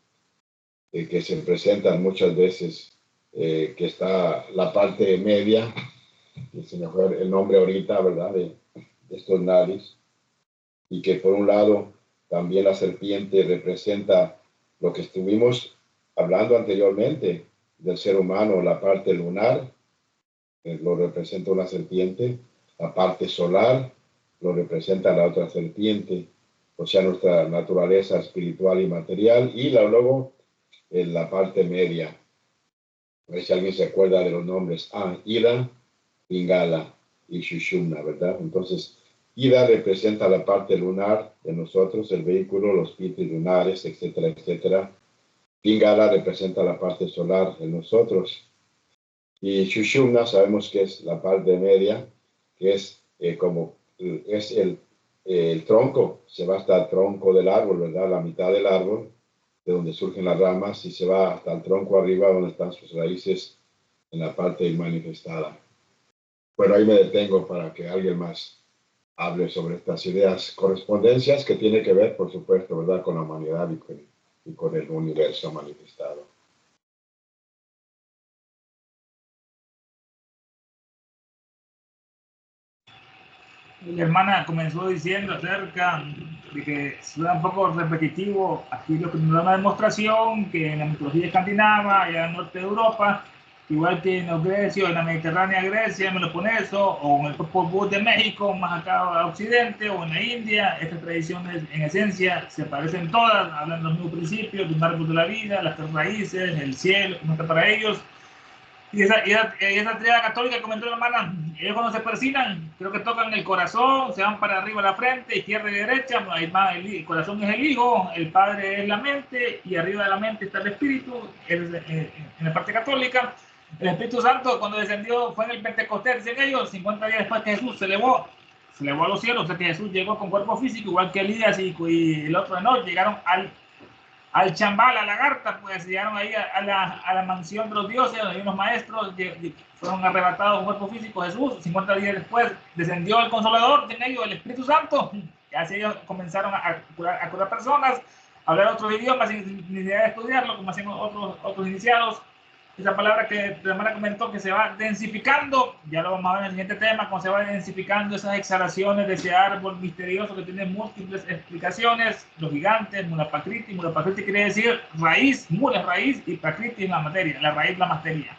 que se presentan muchas veces, que está la parte media, que se me fue el nombre ahorita, ¿verdad? De estos nadis, y que por un lado también la serpiente representa lo que estuvimos hablando anteriormente del ser humano, la parte lunar, lo representa una serpiente, la parte solar lo representa la otra serpiente, o sea, nuestra naturaleza espiritual y material, y luego en la parte media. A ver si alguien se acuerda de los nombres. Ida, Pingala y Shushumna, ¿verdad? Entonces, Ida representa la parte lunar de nosotros, el vehículo, los pitres lunares, etcétera, etcétera. Pingala representa la parte solar de nosotros. Y Shushumna sabemos que es la parte media, que es es el tronco, se va hasta el tronco del árbol, ¿verdad? La mitad del árbol, de donde surgen las ramas, y se va hasta el tronco arriba, donde están sus raíces, en la parte manifestada. Bueno, ahí me detengo para que alguien más hable sobre estas ideas, correspondencias que tiene que ver, por supuesto, ¿verdad?, con la humanidad y con el universo manifestado. La hermana comenzó diciendo acerca de que suena un poco repetitivo aquí lo que nos da una demostración que en la mitología escandinava, allá en el norte de Europa, igual que en los grecios, en la Mediterránea, Grecia, Meloponeso, o en el Popol Vuh de México, más acá a Occidente, o en la India, estas tradiciones en esencia se parecen todas, hablan de los mismos principios, de un árbol de la vida, las tres raíces, el cielo, como está para ellos. Y esa triada católica, comentó la hermana, ellos cuando se persignan, creo que tocan el corazón, se van para arriba la frente, izquierda y derecha, el corazón es el hijo, el padre es la mente, y arriba de la mente está el espíritu, en la parte católica. El Espíritu Santo, cuando descendió, fue en el Pentecostés, dicen ellos, 50 días después que Jesús se elevó a los cielos, o sea que Jesús llegó con cuerpo físico, igual que Elías y el otro de Enoch, llegaron al Chambal, a Lagarta, pues llegaron ahí a la mansión de los dioses, donde hay unos maestros, fueron arrebatados un cuerpo físico. Jesús, 50 días después, descendió el Consolador, en ellos el Espíritu Santo, y así ellos comenzaron a curar personas, a hablar otros idiomas sin necesidad de estudiarlo, como hacen otros iniciados. Esa palabra que la hermana comentó, que se va densificando, ya lo vamos a ver en el siguiente tema, cómo se va densificando esas exhalaciones de ese árbol misterioso que tiene múltiples explicaciones, los gigantes, Mula Prakriti quiere decir raíz, Mula es raíz y Prakriti es la materia, la raíz la materia.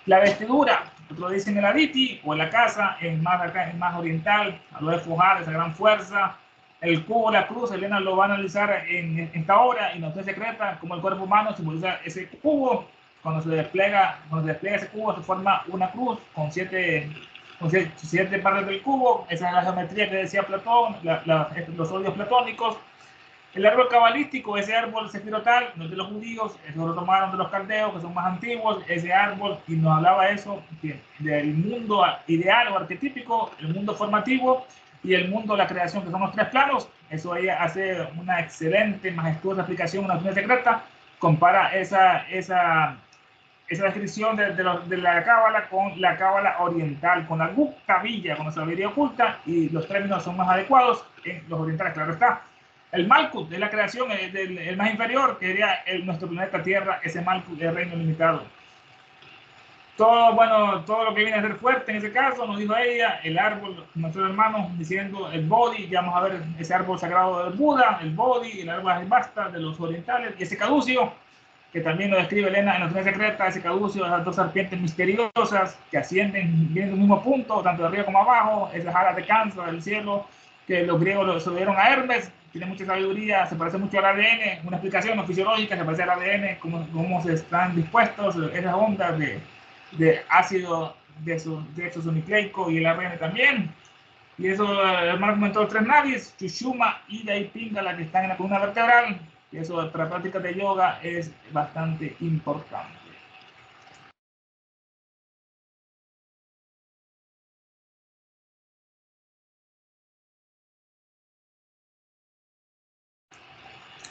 La vestidura, otros dicen el Aditi o la casa, es más oriental, a lo de Fojar, esa gran fuerza. El cubo, la cruz, Elena lo va a analizar en esta obra, y no se secreta, como el cuerpo humano simboliza ese cubo. Cuando se despliega ese cubo, se forma una cruz con siete partes del cubo. Esa es la geometría que decía Platón, los odios platónicos. El árbol cabalístico, ese árbol sefirotal, no es de los judíos, eso lo tomaron de los caldeos, que son más antiguos. Ese árbol, y nos hablaba eso, del mundo ideal o arquetípico, el mundo formativo y el mundo de la creación, que son los tres planos. Eso ahí hace una excelente, majestuosa explicación, una doctrina secreta. Compara esa descripción de la cábala con la cábala oriental, con la Gupta Villa, con la sabiduría oculta, y los términos son más adecuados en los orientales, claro está. El Malkut de la creación, el más inferior, que sería nuestro planeta Tierra, ese Malkut del reino limitado. Todo lo que viene a ser fuerte en ese caso, nos dijo ella, el árbol, nuestros hermanos diciendo el Bodhi, ya vamos a ver ese árbol sagrado del Buda, el Bodhi, el árbol Basta de los orientales, y ese caducio, que también lo describe Elena en la doctrina secreta, ese caducio, esas dos serpientes misteriosas que ascienden, vienen del mismo punto, tanto de arriba como abajo, esas alas de cáncer del cielo, que los griegos se lo dieron a Hermes, tiene mucha sabiduría, se parece mucho al ADN, una explicación no fisiológica, se parece al ADN, cómo se están dispuestos esas ondas de ácido desoxirribonucleico y el ARN también. Y eso, el hermano comentó los 3 nadis, Sushumna, Ida y Pingala, que están en la columna vertebral. Y eso para prácticas de yoga es bastante importante.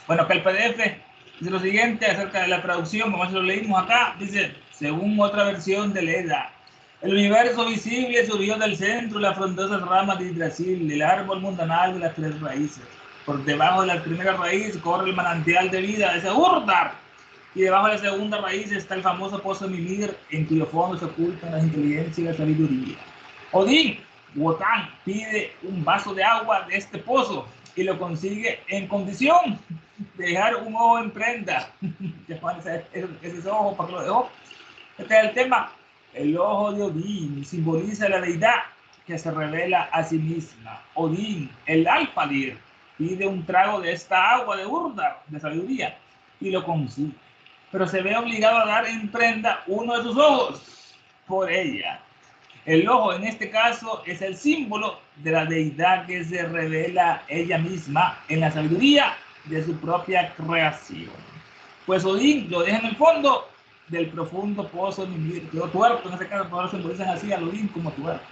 Bueno, acá el PDF dice lo siguiente acerca de la traducción, como lo leímos acá. Dice, según otra versión de Leda, el universo visible surgió del centro de las frondosas ramas de Yggdrasil, el árbol mundanal de las 3 raíces. Por debajo de la primera raíz corre el manantial de vida de ese Urdar, y debajo de la segunda raíz está el famoso pozo Mimir, en cuyo fondo se ocultan la inteligencia y la sabiduría. Odín, Wotan, pide un vaso de agua de este pozo y lo consigue en condición de dejar un ojo en prenda. Ese es ojo, ¿para qué lo dejó? Este es el tema. El ojo de Odín simboliza la deidad que se revela a sí misma. Odín, el Alfadir, pide un trago de esta agua de Urdar, de sabiduría, y lo consigue. Pero se ve obligado a dar en prenda uno de sus ojos por ella. El ojo en este caso es el símbolo de la deidad que se revela ella misma en la sabiduría de su propia creación. Pues Odín lo deja en el fondo del profundo pozo de Mimir. Quedó tuerto, en este caso por eso simbolizan así a Odín como tuerto.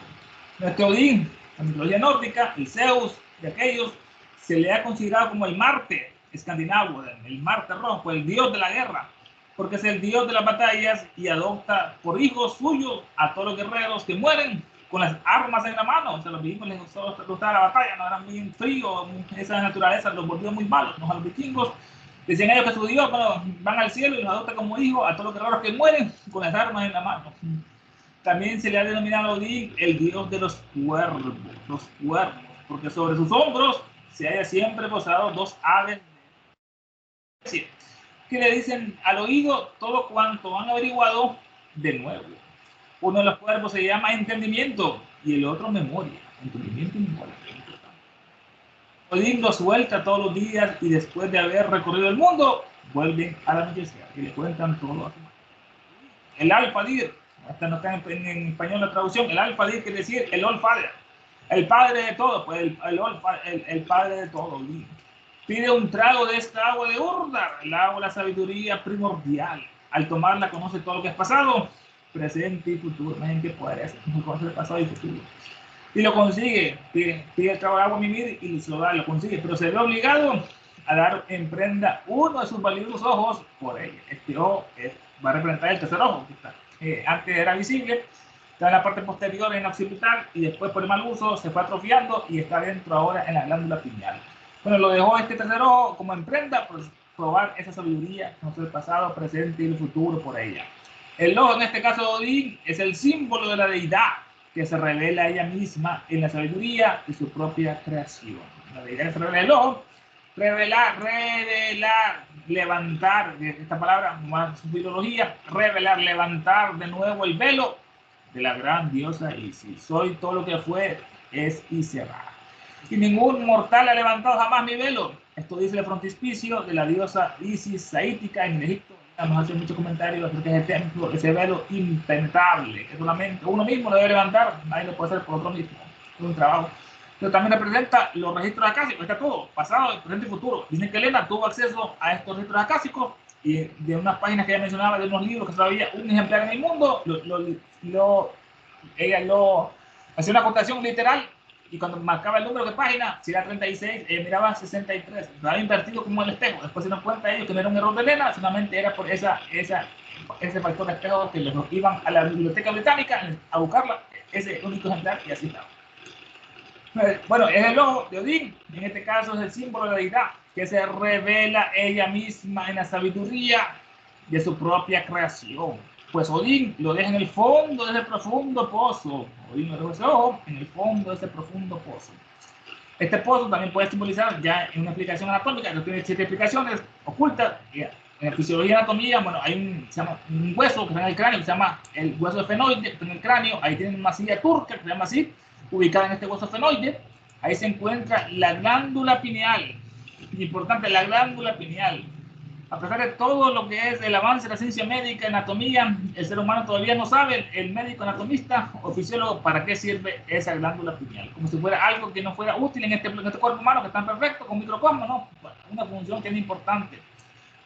Nuestro Odín, la mitología nórdica, el Zeus de aquellos, se le ha considerado como el Marte escandinavo, el Marte rojo, el dios de la guerra, porque es el dios de las batallas y adopta por hijos suyos a todos los guerreros que mueren con las armas en la mano. O sea, los vikingos les gustaba la batalla, no eran muy fríos, esa naturaleza los volvió muy malos, ¿no? A los vikingos decían ellos que su dios, bueno, van al cielo y los adopta como hijos a todos los guerreros que mueren con las armas en la mano. También se le ha denominado a Odín el dios de los cuervos, porque sobre sus hombros se haya siempre posado 2 aves. Es decir, que le dicen al oído todo cuanto han averiguado de nuevo. Uno de los cuervos se llama entendimiento y el otro memoria. Entendimiento y memoria. Odín lo suelta todos los días y después de haber recorrido el mundo, vuelven a la universidad y le cuentan todo a su madre. El Alfadir, hasta no está en español la traducción, el Alfadir quiere decir el All-Father, el padre de todo, pues el padre de todo. Odín pide un trago de esta agua de Urdar, el agua de la sabiduría primordial. Al tomarla conoce todo lo que es pasado, presente y futuro. Imaginen qué poder es, conoce el pasado y el futuro. Y lo consigue, pide el trago de agua a Mimir y se lo da, lo consigue, pero se ve obligado a dar en prenda uno de sus valiosos ojos por ella. Este ojo va a representar el tercer ojo, que está, antes era visible, está en la parte posterior, en la occipital, y después por el mal uso se fue atrofiando y está dentro ahora en la glándula pineal. Bueno, lo dejó este tercer ojo como en prenda, pues probar esa sabiduría, no sé, el pasado, presente y el futuro por ella. El ojo, en este caso de Odín, es el símbolo de la deidad que se revela a ella misma en la sabiduría de su propia creación. La deidad que se revela el ojo, revelar, levantar, esta palabra, más su filología, revelar, levantar de nuevo el velo de la gran diosa Isis. Soy todo lo que fue, es y será. Y ningún mortal ha levantado jamás mi velo. Esto dice el frontispicio de la diosa Isis saítica en Egipto. Vamos a hacer muchos comentarios acerca del templo, ese velo impenetrable, que solamente uno mismo lo debe levantar, nadie lo puede hacer por otro mismo. Es un trabajo. Pero también representa los registros acásicos, está todo, pasado, presente y futuro. Dicen que Elena tuvo acceso a estos registros acásicos y de unas páginas que ella mencionaba, de unos libros que todavía un ejemplar en el mundo, ella lo hacía una acotación literal. Y cuando marcaba el número de página, si era 36, miraba 63. Lo había invertido como el espejo. Después se nos cuenta ellos que no era un error de Elena, solamente era por ese factor de espejo que los iban a la biblioteca británica a buscarla, ese único ejemplar, y así estaba. Bueno, es el ojo de Odín. En este caso es el símbolo de la deidad que se revela ella misma en la sabiduría de su propia creación. Pues Odín lo deja en el fondo de ese profundo pozo. Odín lo deja ese ojo en el fondo de ese profundo pozo. Este pozo también puede simbolizar ya en una explicación anatómica, que tiene 7 explicaciones ocultas. En la fisiología y anatomía, bueno, hay se llama un hueso que está en el cráneo, que se llama el hueso esfenoide, que está en el cráneo. Ahí tienen una masilla turca, que se llama así, ubicada en este hueso esfenoide. Ahí se encuentra la glándula pineal. Importante, la glándula pineal. A pesar de todo lo que es el avance de la ciencia médica, anatomía, el ser humano todavía no sabe, el médico anatomista o fisiólogo, para qué sirve esa glándula pineal. Como si fuera algo que no fuera útil en este cuerpo humano que es tan perfecto, con microcosmos, ¿no? Una función que es importante.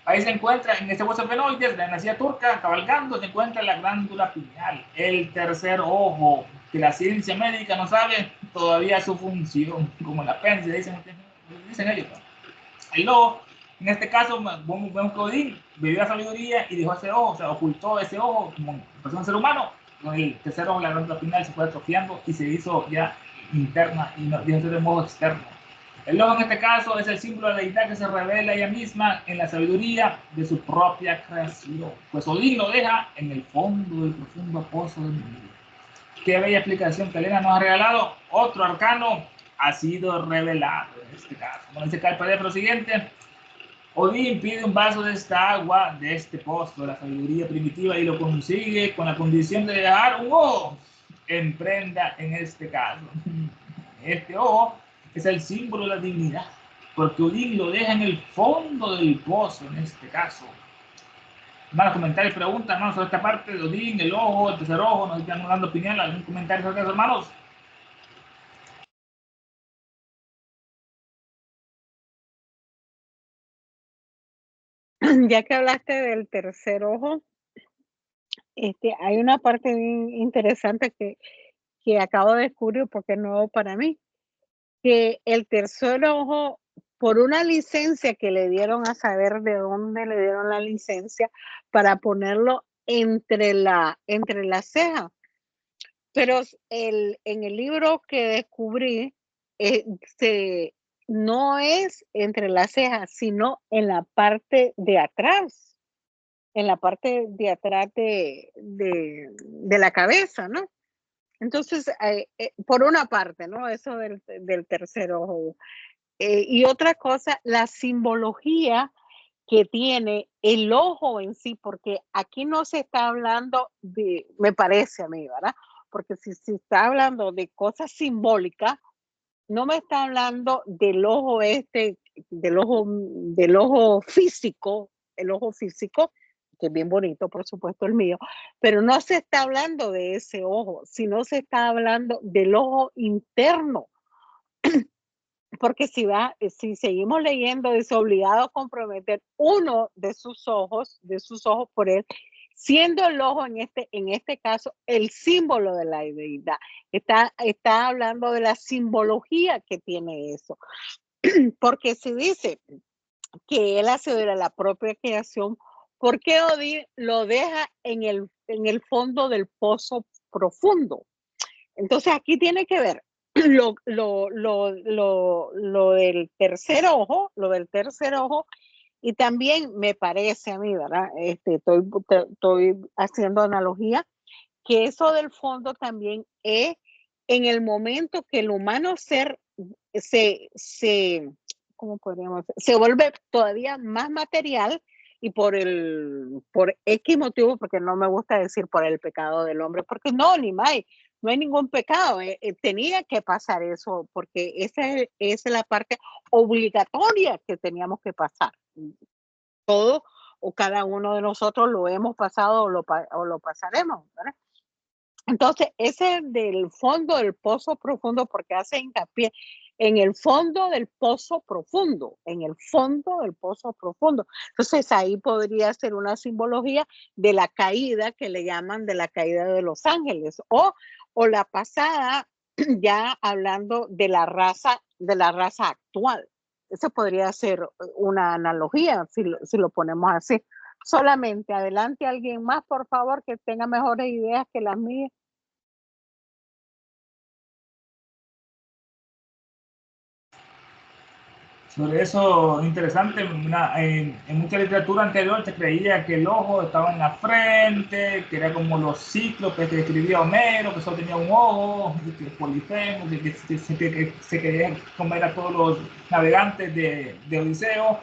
Ahí se encuentra, en este hueso fenoides, de la dinastía turca, cabalgando, se encuentra la glándula pineal, el tercer ojo, que la ciencia médica no sabe todavía su función, como el apéndice, dicen ellos, ¿no? El ojo, en este caso, vemos que Odín bebió la sabiduría y dejó ese ojo, o sea, ocultó ese ojo como persona ser humano. Con el tercer ojo, la glándula pineal se fue atrofiando y se hizo ya interna y no dijo de modo externo. El ojo en este caso es el símbolo de la deidad que se revela ella misma en la sabiduría de su propia creación. Pues Odín lo deja en el fondo del profundo pozo del mundo. Qué bella explicación que Elena nos ha regalado. Otro arcano ha sido revelado en este caso. Como dice acá el PDF, lo siguiente. Odín pide un vaso de esta agua, de este pozo de la sabiduría primitiva, y lo consigue con la condición de dejar un ojo en prenda en este caso. Este ojo es el símbolo de la divinidad, porque Odín lo deja en el fondo del pozo en este caso. Hermanos, comentarios, preguntas, hermanos, sobre esta parte de Odín, el ojo, el tercer ojo, nos están dando opinión, algún comentario sobre eso, hermanos. Ya que hablaste del tercer ojo, hay una parte bien interesante que acabo de descubrir porque es nuevo para mí, que el tercer ojo, por una licencia que le dieron, a saber de dónde le dieron la licencia, para ponerlo entre la ceja. Pero en el libro que descubrí, no es entre las cejas, sino en la parte de atrás, en la parte de atrás de la cabeza, ¿no? Entonces, por una parte, ¿no? Eso del tercer ojo. Y otra cosa, la simbología que tiene el ojo en sí, porque aquí no se está hablando de, me parece a mí, ¿verdad? Porque si está hablando de cosas simbólicas, no me está hablando del ojo del ojo físico, el ojo físico, que es bien bonito, por supuesto, el mío, pero no se está hablando de ese ojo, sino se está hablando del ojo interno. Porque si seguimos leyendo, es obligado a comprometer uno de sus ojos por él, siendo el ojo en este caso el símbolo de la deidad. Está hablando de la simbología que tiene eso. Porque si dice que él hace de la propia creación, ¿por qué Odín lo deja en el fondo del pozo profundo? Entonces aquí tiene que ver lo del tercer ojo, y también me parece a mí, ¿verdad? Estoy haciendo analogía, que eso del fondo también es en el momento que el humano ser ¿cómo podríamos decir? Se vuelve todavía más material, y por X motivo, porque no me gusta decir por el pecado del hombre, porque no hay ningún pecado, tenía que pasar eso, porque esa es la parte obligatoria que teníamos que pasar. Todo o cada uno de nosotros lo hemos pasado o lo pasaremos, ¿verdad? Entonces, ese del fondo del pozo profundo, porque hace hincapié en el fondo del pozo profundo, en el fondo del pozo profundo. Entonces, ahí podría ser una simbología de la caída, que le llaman de la caída de los ángeles, o la pasada, ya hablando de la raza actual. Esa podría ser una analogía, si lo ponemos así. Solamente, adelante alguien más, por favor, que tenga mejores ideas que las mías. Sobre eso, interesante, en mucha literatura anterior se creía que el ojo estaba en la frente, que era como los cíclopes que describía Homero, que solo tenía un ojo, que Polifemo, que se querían comer a todos los navegantes de Odiseo.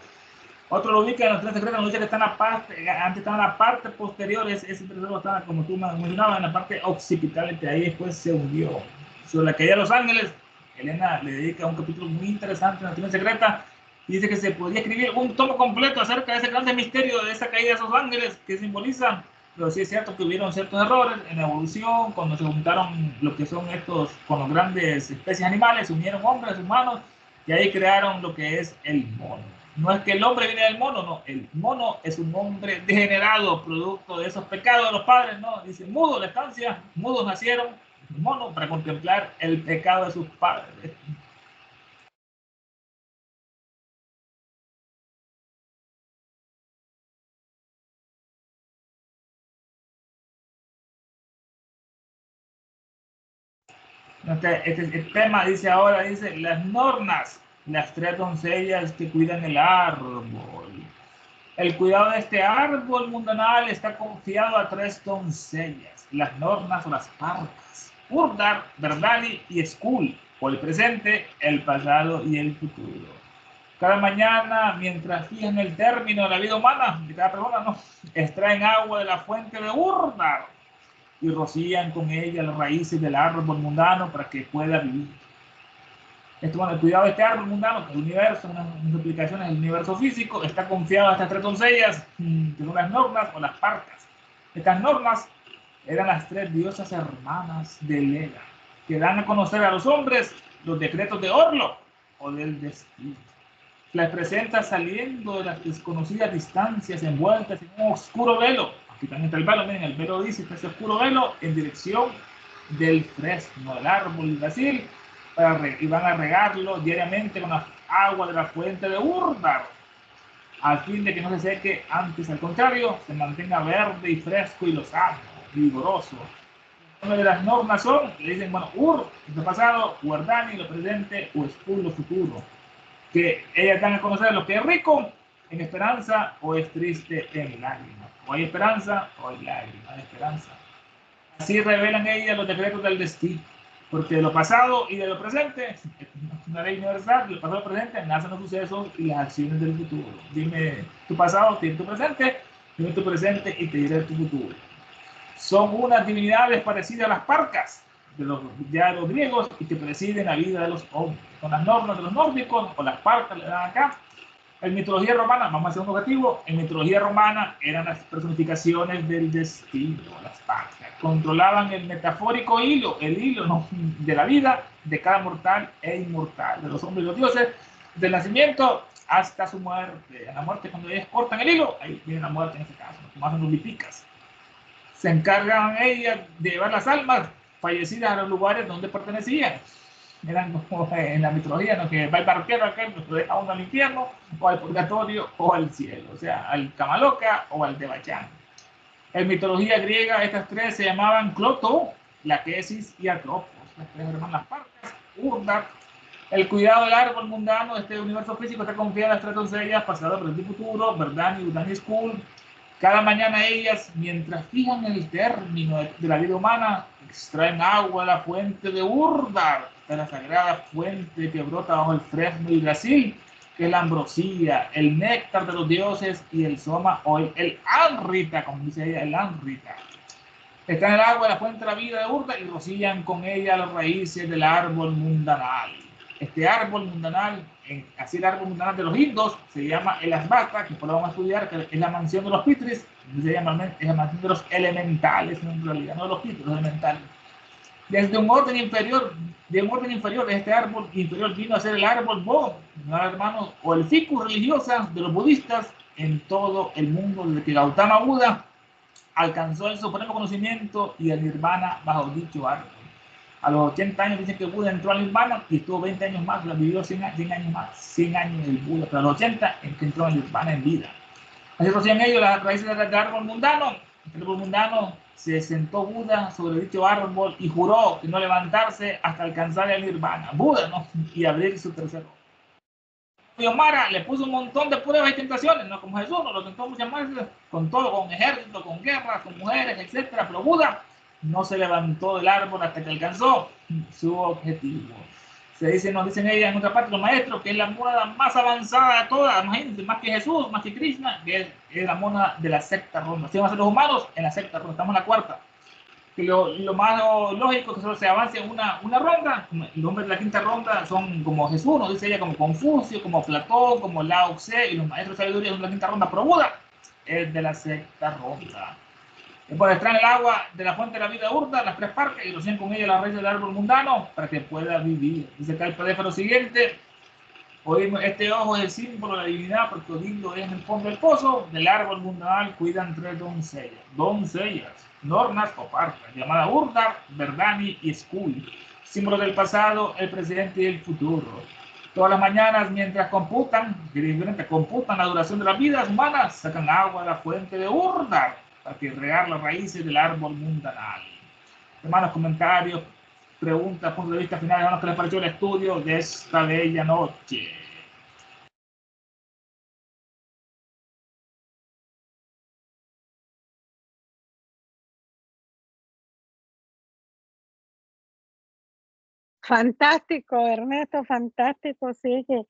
Otro lo ubica en los tres secretos, nos dice que está en la parte, antes estaba en la parte posterior, ese tercero estaba, como tú mencionabas, en la parte occipital, que ahí después se hundió. Sobre la caída de los ángeles, Elena le dedica un capítulo muy interesante en la Trinidad Secreta, Dice que se podría escribir un tomo completo acerca de ese grande misterio de esa caída de esos ángeles que simbolizan, pero sí es cierto que hubieron ciertos errores en la evolución, cuando se juntaron lo que son estos con las grandes especies animales, se unieron hombres, humanos, y ahí crearon lo que es el mono. No es que el hombre viene del mono, no, el mono es un hombre degenerado, producto de esos pecados de los padres, ¿no? Dice, mudo la estancia, mudos nacieron, mono, para contemplar el pecado de sus padres. El tema dice ahora, dice, las nornas, las 3 doncellas que cuidan el árbol. El cuidado de este árbol mundanal está confiado a 3 doncellas, las nornas o las parcas, Urdar, Verdani y Skul, por el presente, el pasado y el futuro. Cada mañana, mientras fijan el término de la vida humana, de cada persona, ¿no? Extraen agua de la fuente de Urdar y rocían con ella las raíces del árbol mundano para que pueda vivir. Esto, bueno, el cuidado de este árbol mundano, el universo, unas aplicaciones del universo físico, está confiado a estas 3 doncellas, que son las nornas o las parcas. Estas nornas eran las 3 diosas hermanas de Lela, que dan a conocer a los hombres los decretos de Orlo o del destino. Las presenta saliendo de las desconocidas distancias envueltas en un oscuro velo. Aquí también está el velo, miren, el velo dice que es oscuro velo en dirección del fresno, del árbol de Brasil, y van a regarlo diariamente con la agua de la fuente de Urdar, al fin de que no se seque, antes al contrario, se mantenga verde y fresco y lozano, vigoroso. Una de las normas son, le dicen, bueno, Ur, lo pasado, Guardani, lo presente, o Skul, lo futuro. Que ellas dan a conocer lo que es rico en esperanza o es triste en lágrimas. O hay esperanza o hay lágrimas, hay esperanza. Así revelan ellas los decretos del destino. Porque de lo pasado y de lo presente, es una ley universal, de lo pasado y lo presente nacen los sucesos y las acciones del futuro. Dime tu pasado, te diré tu presente, dime tu presente y te diré tu futuro. Son unas divinidades parecidas a las parcas de los griegos y que presiden la vida de los hombres. Con las normas de los nórdicos o las parcas le dan acá. En mitología romana, vamos a hacer un objetivo, en mitología romana eran las personificaciones del destino, las parcas. Controlaban el metafórico hilo, el hilo, ¿no?, de la vida de cada mortal e inmortal, de los hombres y los dioses, del nacimiento hasta su muerte. En la muerte, cuando ellos cortan el hilo, ahí viene la muerte en este caso, como hacen los lipicas. Se encargan ellas de llevar las almas fallecidas a los lugares donde pertenecían. Eran como en la mitología, ¿no?, que va el barquero aquel, lo deja uno al infierno, o al purgatorio, o al cielo, o sea, al Kamaloka o al Debachán. En mitología griega, estas 3 se llamaban Cloto, Laquesis y Atropos, las 3 hermanas parcas, Urdar. El cuidado del árbol mundano de este universo físico está confiado en las 3 doncellas, pasado, presente y futuro, Verdani, Udani y Skul. Cada mañana ellas, mientras fijan el término de la vida humana, extraen agua de la fuente de Urdar, de la sagrada fuente que brota bajo el fresno y Brasil, que es la ambrosía, el néctar de los dioses y el soma o el anrita, como dice ella, el anrita. Está en el agua de la fuente de la vida de Urdar y rocían con ella las raíces del árbol mundanal. Este árbol mundanal, así el árbol mundanal de los indos, se llama el Asvata, que después lo vamos a estudiar, que es la mansión de los pitris, es la mansión de los elementales, en realidad, no de los pitris, los elementales. Desde un orden inferior, de este árbol inferior vino a ser el árbol Bo, ¿no, hermanos? O el ficus religiosa de los budistas en todo el mundo, desde que Gautama Buda alcanzó el supremo conocimiento y el nirvana bajo dicho árbol. A los 80 años dicen que Buda entró al nirvana y estuvo 20 años más, vivió 100 años más, 100 años el Buda, pero a los 80 es que entró al nirvana en vida. Así rocían ellos las raíces del árbol mundano. El árbol mundano se sentó Buda sobre dicho árbol y juró que no levantarse hasta alcanzar el nirvana. Buda, ¿no?, y abrir su tercer ojo. Mara le puso un montón de pruebas y tentaciones, no como Jesús, no lo tentó muchas veces, con todo, con ejército, con guerras, con mujeres, etcétera, pero Buda no se levantó del árbol hasta que alcanzó su objetivo. Nos dicen ellas en otra parte, los maestros, que es la mónada más avanzada de todas, imagínense, más que Jesús, más que Krishna, que es la mónada de la secta ronda. Si vamos a ser los humanos, en la secta ronda, estamos en la 4ª. que lo más lógico es que solo se avance una ronda. Los hombres de la quinta ronda son como Jesús, nos dice ella, como Confucio, como Platón, como Lao Tse, y los maestros de sabiduría son de la quinta ronda, pero Buda es de la sexta ronda. Después extraen el agua de la fuente de la vida urda, las tres partes, y rocian con ella la raíz del árbol mundano para que pueda vivir. Dice acá el PDF lo siguiente: este ojo es el símbolo de la divinidad, porque Odindo es en el fondo del pozo. Del árbol mundanal cuidan tres doncellas, Nornas o Parcas, llamadas Urdar, Verdani y Skull, símbolos del pasado, el presente y el futuro. Todas las mañanas, mientras computan la duración de las vidas humanas, sacan agua de la fuente de Urdar para que regar las raíces del árbol mundanal. Hermanos, comentarios, preguntas, puntos de vista finales, hermanos, ¿qué les pareció el estudio de esta bella noche? Fantástico, Ernesto, fantástico, sí, que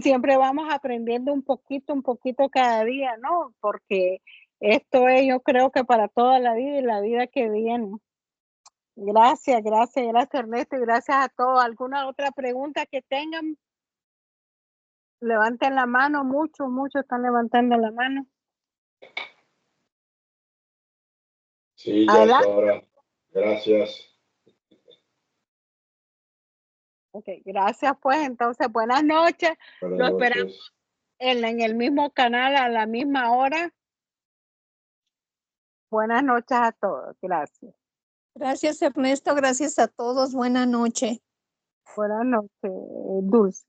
siempre vamos aprendiendo un poquito cada día, ¿no? Porque esto es, yo creo que para toda la vida y la vida que viene. Gracias, Ernesto, y gracias a todos. ¿Alguna otra pregunta que tengan? Levanten la mano, muchos están levantando la mano. Sí, ya es hora. Gracias. Ok, gracias pues. Entonces, buenas noches. Lo esperamos en el mismo canal a la misma hora. Buenas noches a todos. Gracias. Gracias, Ernesto. Gracias a todos. Buena noche. Buenas noches, Dulce.